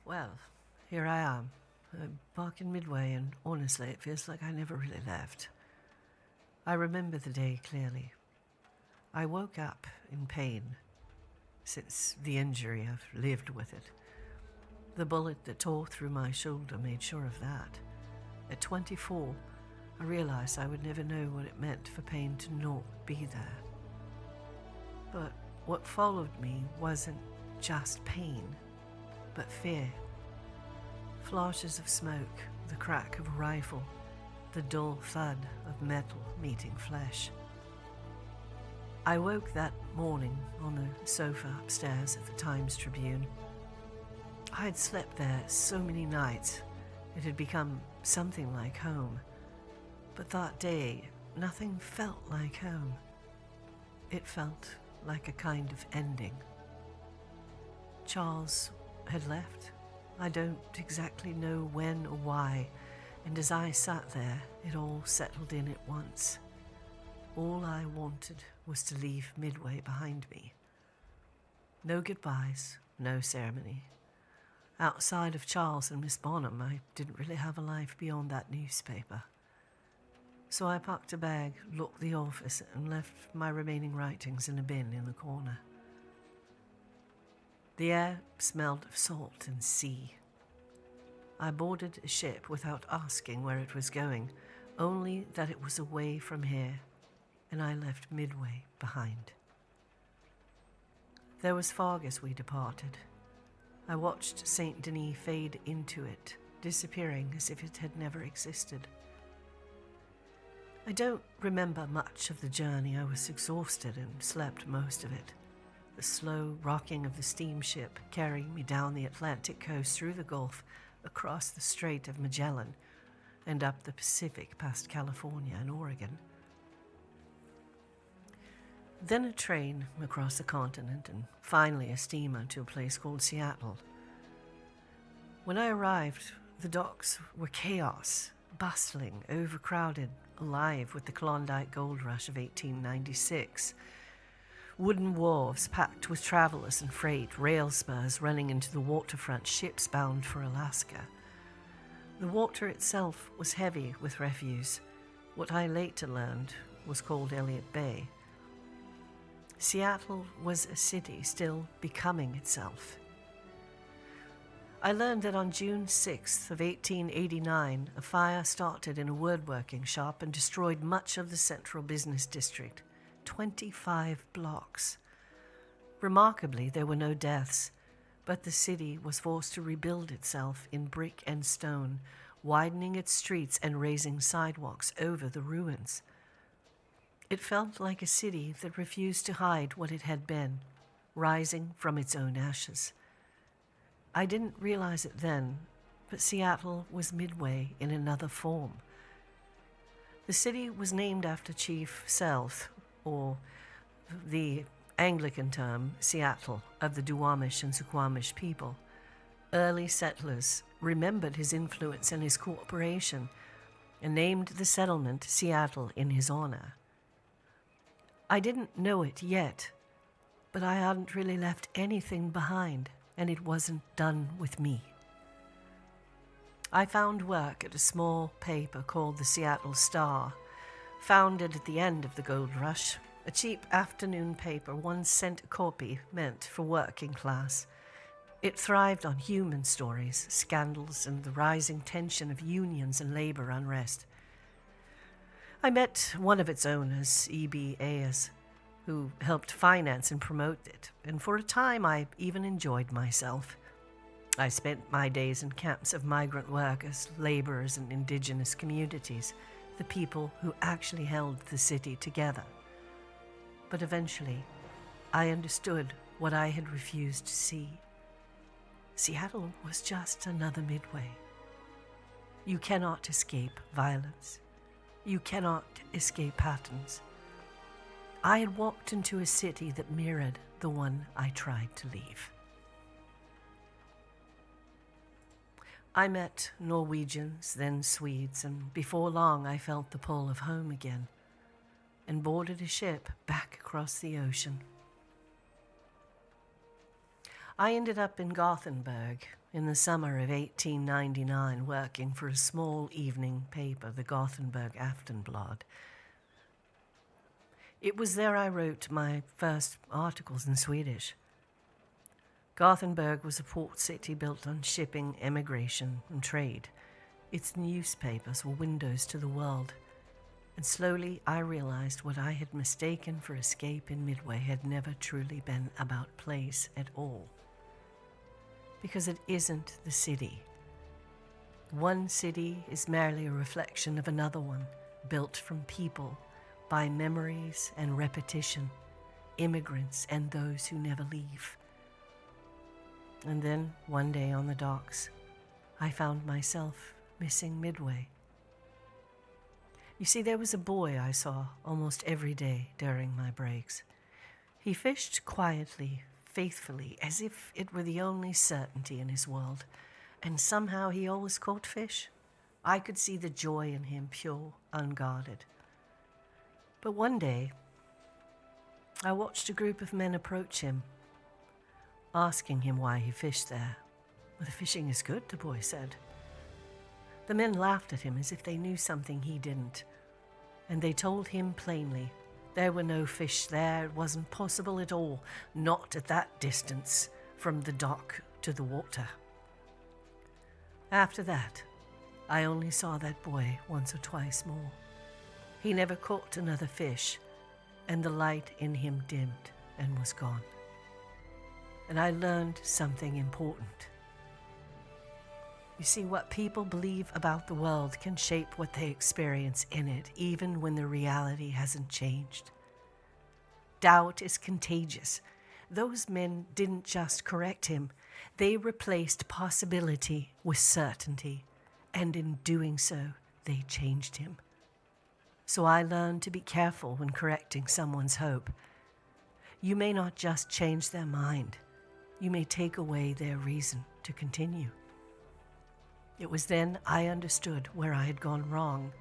Well, here I am, back in Midway, and honestly, it feels like I never really left. I remember the day clearly. I woke up in pain. Since the injury, I've lived with it. The bullet that tore through my shoulder made sure of that. At 24, I realized I would never know what it meant for pain to not be there. But what followed me wasn't just pain, but fear. Flashes of smoke, the crack of a rifle, the dull thud of metal meeting flesh. I woke that morning on the sofa upstairs at the Times Tribune. I had slept there so many nights, it had become something like home. But that day, nothing felt like home. It felt like a kind of ending. Charles had left. I don't exactly know when or why, and as I sat there, it all settled in at once. All I wanted was to leave Midway behind me. No goodbyes, no ceremony. Outside of Charles and Miss Bonham, I didn't really have a life beyond that newspaper. So I packed a bag, locked the office, and left my remaining writings in a bin in the corner. The air smelled of salt and sea. I boarded a ship without asking where it was going, only that it was away from here, and I left Midway behind. There was fog as we departed. I watched Saint Denis fade into it, disappearing as if it had never existed. I don't remember much of the journey. I was exhausted and slept most of it. The slow rocking of the steamship carrying me down the Atlantic coast through the Gulf, across the Strait of Magellan, and up the Pacific past California and Oregon. Then a train across the continent, and finally a steamer to a place called Seattle. When I arrived, the docks were chaos, bustling, overcrowded, alive with the Klondike gold rush of 1896. Wooden wharves packed with travelers and freight, rail spurs running into the waterfront, ships bound for Alaska. The water itself was heavy with refuse. What I later learned was called Elliott Bay. Seattle was a city still becoming itself. I learned that on June 6th of 1889, a fire started in a woodworking shop and destroyed much of the central business district, 25 blocks. Remarkably, there were no deaths, but the city was forced to rebuild itself in brick and stone, widening its streets and raising sidewalks over the ruins. It felt like a city that refused to hide what it had been, rising from its own ashes. I didn't realize it then, but Seattle was Midway in another form. The city was named after Chief Sealth, or the Anglican term Seattle, of the Duwamish and Suquamish people. Early settlers remembered his influence and his cooperation and named the settlement Seattle in his honor. I didn't know it yet, but I hadn't really left anything behind, and it wasn't done with me. I found work at a small paper called the Seattle Star, founded at the end of the gold rush, a cheap afternoon paper, 1 cent a copy, meant for working class. It thrived on human stories, scandals, and the rising tension of unions and labor unrest. I met one of its owners, E.B. Ayers, who helped finance and promote it, and for a time I even enjoyed myself. I spent my days in camps of migrant workers, laborers, and indigenous communities, the people who actually held the city together. But eventually, I understood what I had refused to see. Seattle was just another Midway. You cannot escape violence. You cannot escape patterns. I had walked into a city that mirrored the one I tried to leave. I met Norwegians, then Swedes, and before long I felt the pull of home again and boarded a ship back across the ocean. I ended up in Gothenburg, in the summer of 1899 working for a small evening paper, the Gothenburg Aftonblad. It was there I wrote my first articles in Swedish. Gothenburg was a port city built on shipping, emigration, and trade. Its newspapers were windows to the world. And slowly I realized what I had mistaken for escape in Midway had never truly been about place at all. Because it isn't the city. One city is merely a reflection of another one, built from people, by memories and repetition, immigrants and those who never leave. And then, one day on the docks, I found myself missing Midway. You see, there was a boy I saw almost every day during my breaks. He fished quietly, faithfully, as if it were the only certainty in his world, and somehow he always caught fish. I could see the joy in him, pure, unguarded. But one day, I watched a group of men approach him, asking him why he fished there. "Well, the fishing is good," the boy said. The men laughed at him as if they knew something he didn't, and they told him plainly there were no fish there. It wasn't possible at all, not at that distance from the dock to the water. After that, I only saw that boy once or twice more. He never caught another fish, and the light in him dimmed and was gone. And I learned something important. You see, what people believe about the world can shape what they experience in it, even when the reality hasn't changed. Doubt is contagious. Those men didn't just correct him, they replaced possibility with certainty, and in doing so, they changed him. So I learned to be careful when correcting someone's hope. You may not just change their mind, you may take away their reason to continue. It was then I understood where I had gone wrong,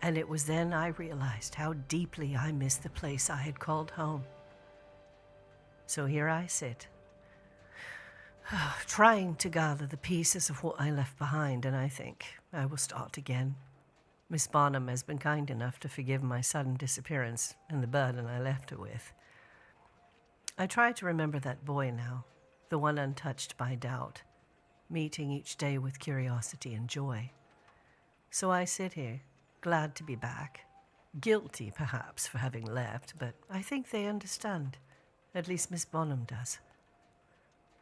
and it was then I realized how deeply I missed the place I had called home. So here I sit, trying to gather the pieces of what I left behind, and I think I will start again. Miss Bonham has been kind enough to forgive my sudden disappearance and the burden I left her with. I try to remember that boy now, the one untouched by doubt, meeting each day with curiosity and joy. So I sit here, glad to be back, guilty perhaps for having left, but I think they understand, at least Miss Bonham does.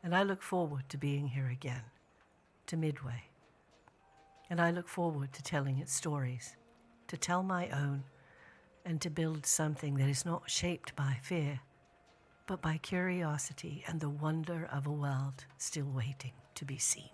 And I look forward to being here again, to Midway. And I look forward to telling its stories, to tell my own, and to build something that is not shaped by fear, but by curiosity and the wonder of a world still waiting to be seen.